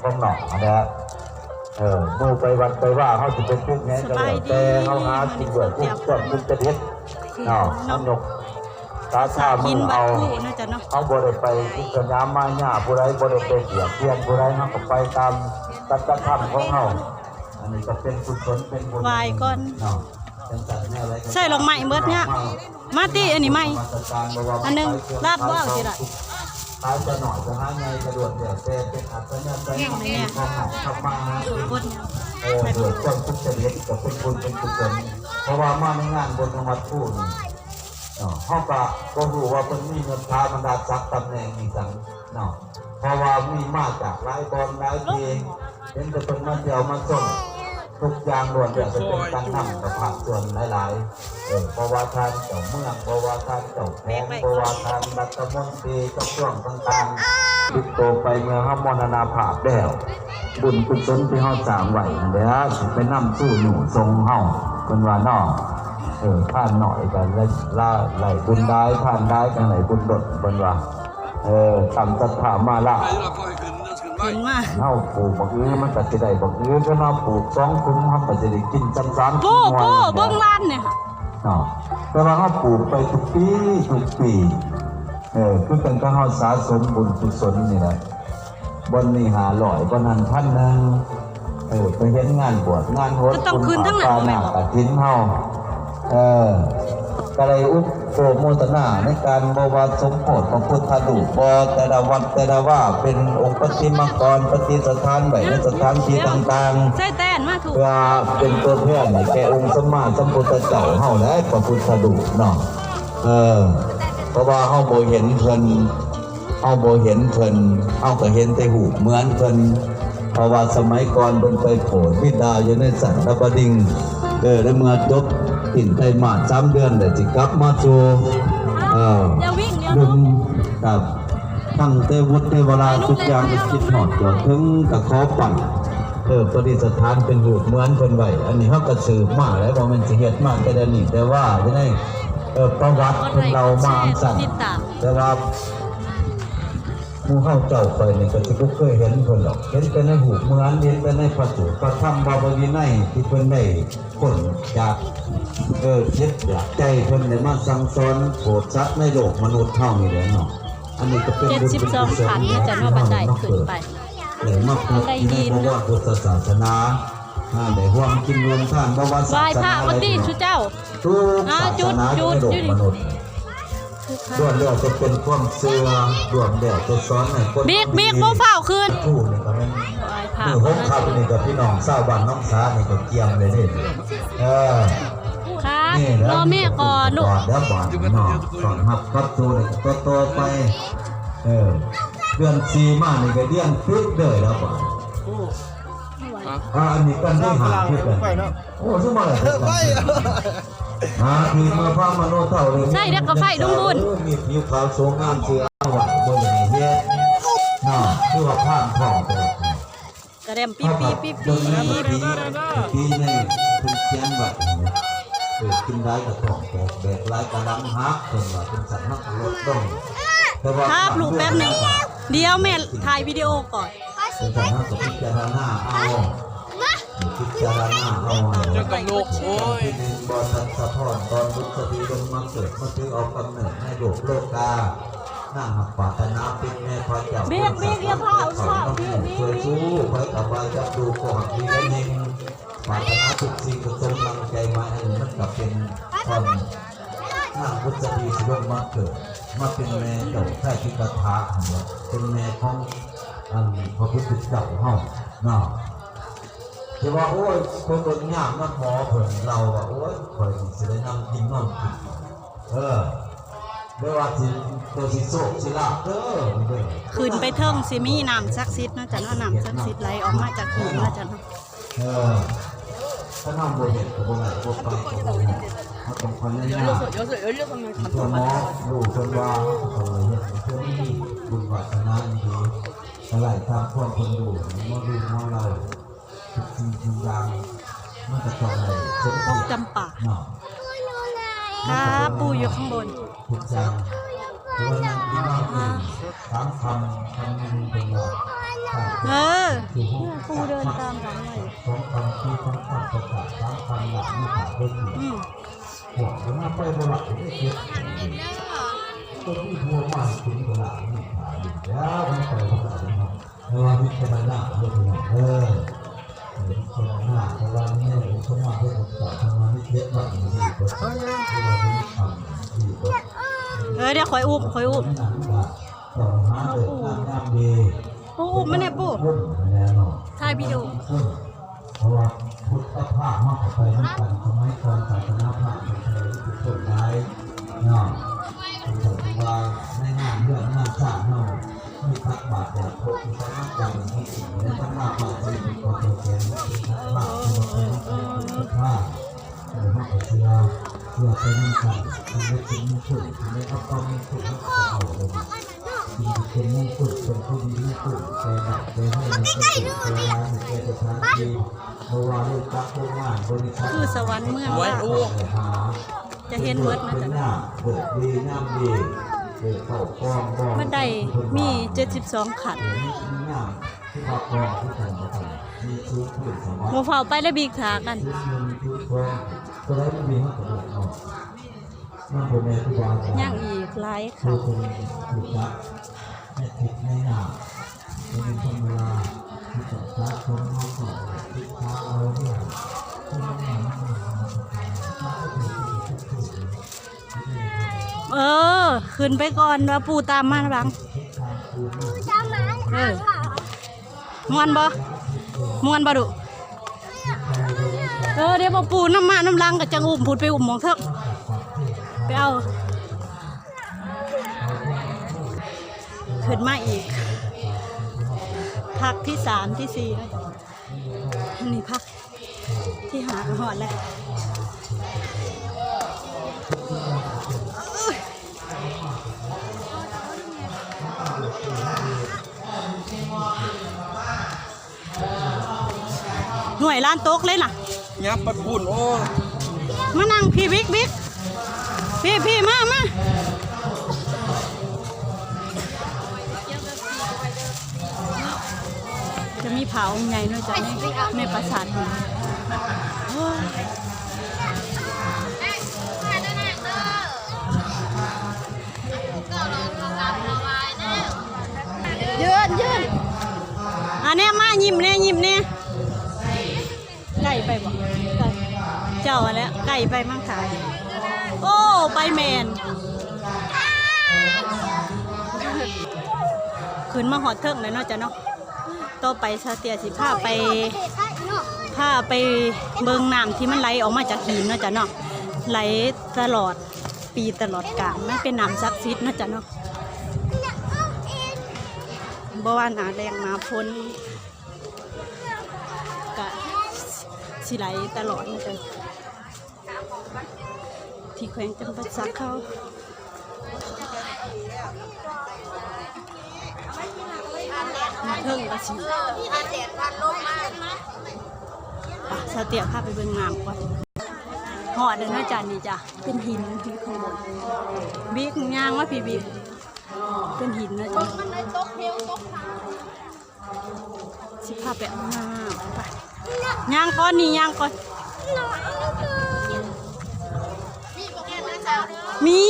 ของหนองนะดูไปวันไปว่าเขาจะเป็นพวกนี้ก็แล้วแต่เขาหากินด้วยพวกต้นพวกจะเด็ดน้ำนกตาชามือเอาบริไปที่สนามมาหญ้าผู้ใดบริไปเกี่ยวเพียนผู้ใดเขาก็ไปตามตัดธรรมของเขาอันนี้ก็เป็นกุศลเป็นบุญวายก่อนใช่ลงใหม่เมื่อเนี่ยมาตีอันนี้ใหม่อันนึงลาดว่าวสิล่ะตายจะหน่อยจะหาไงกระโดดเดี่ยวเต้เป็นอัศจรรย์ใจของเขาทำมาหากินโดยต้นทุกชนิดกับเป็นบุญเป็นกุศลเพราะว่ามาในงานบนธรรมะพูดห้องก็รู้ว่าเป็นมีเงินพาบรรดาศักดิ์ตำแหน่งมีสังเพราะว่ามีมาจากหลายบอลหลายเพลงเห็นจะเป็นมาเดียวมาส่งทุกอย่างล้วนจะเป็นการทำกับภาคส่วนหลายๆเพราะว่าท่านเจ้าเมืองเพราะว่าท่านเจ้าแพงเพราะว่าท่านรัฐมนตรีกระทรวงต่างๆติดโตไปเมื่อห้ามรณาภาพแล้วบุญกุศลที่เฮาสร้างไว้นั่นแหละไปนำสู้หนูทรงเฮาเป็นว่าน้อผ่านหน่อยกันแล้วไหลบุญได้ผ่านได้กันไหลบุญดดเป็นว่าตำศรัทธามาละเฮาปลูกบักอื้อมันก็จะได้บักอื้อก็น่าปลูก2 คุ้มเฮาก็จะได้กินซ้ำๆปูเบิ่งร้านเนี่ยแต่ว่าเฮาปลูกไปทุกปีคือกันก็เฮาสะสมบุญกุศลนี่แหละบนนี้500บนนั้น1,000ไปเห็นงานบวชงานโหดคุณปาหน้ากฐินเฮาก็เลยอุปโมทนาในการบวชสมโภชของพุทธดูปแต่ละวัดแต่ละว่าเป็นองค์ปฏิมากรปฏิสถานไว้ในสถานที่ต่างๆเพื่อเป็นตัวแทนแก่องค์สมมาสัมพุทธเจ้าเฮาและพระพุทธดูเนาะเพราะว่าเฮาบ่เห็นเพิ่นเฮาก็เห็นแต่หูเหมือนเพิ่นเพราะว่าสมัยก่อนเพิ่นไปโผล่วิดาอยู่ในสันตบดิงได้เมื่อจบกินไตมา3 เดือนเลยจิกลับมาโจลุงกับตั้งเตวุฒิเทวราทุกอย่างเป็นคิดหอดจอดถึงกับขอปั่นประดิษฐานเป็นรูปเหมือนคนไหวอันนี้เขากระสือมาแล้วบอกมันสิเหตุมากแต่ได้หนีแต่ว่าจะได้ประวัติคนเรามาอันสั่นแต่ว่าผู้เข้าเจ้าไปนี่ก็จะก็เคยเห็นคนหรอกเห็นแต่ในหูเหมือนเห็นแต่ในพระสูตรพระธรรมบาลีในที่เพิ่นได้คนจากคิดอยากใจเพิ่นได้มาสั่งสอนโปรดสัตว์ในโลกมนุษย์เท่านี้แหละเนาะอันนี้ก็เป็นบุญเป็นกุศลจะนอกบันไดขึ้นไปได้มาเกิดในพระพุทธศาสนาได้ห่วงกินรวมท่านประวัติศาสนาอะไรทุกศาสนาในโลกมนุษย์ส่วนเดียวจะเป็นความเสื่อรวมเดียวจะซ้อนในคนบิ๊กโมเฝ้าคืนผู้นี่ก็เป็นห้องขับนี่กับพี่น้องเศร้าบ้านน้องสานี่ก็เกี่ยมเลยนี่ครับรอแม่ก่อนลูกแล้วบ้านน้องก่อนหับกับตัวนี่ก็โตไปเดือน4มานี่ก็เดือนฟิตเลยแล้วบ้านอันนี้กันได้หาฟิตเลยโอ้สมัยคือเมื่อพระมโนเท่าเลยใช่เด็กก็ไฟดุงบุญมีผิวขาวโฉมงามเสือหวานบนอย่างนี้คือว่าผ่านทองไปกระเด็มปีนี่คือเขียนแบบกินได้กับทองแบกลายกระดังฮักเป็นว่าเป็นสัตว์ฮักลดต้องครับลูกแป๊บนึงเดี๋ยวแม่ถ่ายวิดีโอก่อนเป็นสัตว์ฮักกับพิจารณาเอาพิจารณาเอาจะกำลูกโอ้ยบอลทันสะท้อนตอนลุกสติลงมาเกิดมาถือเอากำเนิดให้โลกโลกาหน้าหักปาตนาปิดแม่พอเจ้าบิ๊กเลี้ยงข้าวชอบเคยสู้เคยกับใบจับดูโกหักดีและยิงปาตนาทุกสิ่งกระทรงลังใจมาให้มันกับเป็นความหน้าพุทธดีสิลงมาเกิดมาเป็นแม่เจ้าแท้ที่กระทาเป็นแม่ของพระพุทธเจ้าเฮาเนาะที่ว่าโอ้ยคนบนยากมันหมอเผินเราว่าโอ้ยเผินสิได้นำกินนอนกินไม่ว่าสิตัวสิโซกสิลาบขึ้นไปเทิงสิมีน้ำซักซิดนะจ๊ะน้ำซักซิดไหลออกมาจากหินนะจ๊ะถ้าน้ำโบเห็ดกับโบไหลโบไปกับโบเห็ดเขาต้องคอยเล่นยากตัวหมอดูคนว่าเขาเลยเห็ดเพื่อไม่มีบุญวาสนาดีอะไรทำพวกคนดูมาดูมาเราจริงอย่างมันจะทำอะไรจำปาครับปูอยู่ข้างบนทุกอย่างตัวนั้นที่มากขึ้นถามคำนึงเป็นว่า เออปูเดินตามหลังไว้ สองคำที่ต้องการประกาศสามคำหลักนี่ค่ะก็คือหัวจะมาไปบลักไม่เก็บตัวที่หัวมาถึงบลักนี่ค่ะแล้วมันไปบลักนะครับเพราะว่าวิจารณะเยอะไปหน่อยวิจารณะเพราะว่าเนี่ยเขามาเพื่อประกาศทำงานที่เก็บบัตรดีกว่าที่เราไม่ทำดีกว่า เดี๋ยวคอยอุ้ม ต่อหาเด็กงามดี ปูอุ้มมาเนี่ยปูถ่ายวิดีโอ เพราะว่าพุทธภาพมากกว่าไปด้วยกันสมัยก่อนศาสนาพระเป็นใครที่สุดท้ายเนาะเป็นผลว่าในงานเรื่องงานชาติเนาะมีพักบาทแต่พบมีสมัครใจที่สิ่งนี้ต้องมากกว่าที่เป็นตัวเองมากกว่าที่เป็นพุทธภาพหรือมากกว่าเชื่อเป็นมั่นคงทำให้เป็นมั่นคงทำให้เขาต้องมั่นคงเขาเอาเลยเป็นมั่นคงเป็นผู้ดีมั่นคงเป็นแบบเป็นให้มันเป็นงานเป็นสถานที่เพราะว่าลูกจักรพวกงานบริษัท คือสวรรค์เมืองว่าจะเห็นเวิร์ดนะจ๊ะ เบิกดีน้ำดีเบิกเข้าคลองบ่ บันไดมี72ขัน ที่พักคลองที่ทำมาทำมีชุดผืนสมัย โมเฝ้าไปแล้วบีกขากัน ชุดเงินชุดทองก็ได้ไม่มีให้กับเรานั่นเป็นแม่ที่วาง ย่างอีกหลาย คื ขั อน คนถูกจับแม่ผิดแม่หยาบเป็นธรรมดาที่จับจับคนน้องก่อนที่ท้าเราเนี่ยที่ไม่หยาบไม่หยาบเออ ขึ้นไปก่อนว่าปูตามมาหลังมวนบ่ดุเดี๋ยวบอกปูน้ำมาน้ำลังกับจังอุ้มพูดไปอุ้มหมองเถอะไปเอาขึ้นมาอีกพักที่3ที่4แล้วอันนี้พักที่หาหอดแล้วหน่วยล้านโต๊กเลยน่ะ ยับปัดปุ่นโอ้ มานั่งพี่บิ๊กพี่มาจะมีเผาใหญ่ด้วยจ้ะในปราสาทหินโอ้ยยืนอันนี้มายิ้มเนี่ยไก่ไปบ่ไก่เจ้าอะไรไก่ไปมั่งขายโอ้ไปแมนขึ้นมาหอดเทิงเลยเนาะจ้ะเนาะต่อไปชาเตียสิพาไปเบิ่งน้ำที่มันไหลออกมาจากหินเนาะจ้ะเนาะไหลตลอดปีตลอดกาลมันเป็นน้ำศักดิ์สิทธิ์เนาะจ้ะเนาะบ่ว่าหนาแรงหนาพ้นกะสิไหลตลอดนะจ๊ะที่แขวงจำปาสักเขาเทิงกะสิสเตียพาไปเบิ่งน้ำก่อนหอดเดินมาจานนี่จ้ะเป็นหินที่ข้างบนบิ๊กย่างว่าพี่บิ๊กเป็นหินนะจ๊ะสิพาไปเอาน้ำไปย่างก่อนนี่ย่างก่อนมี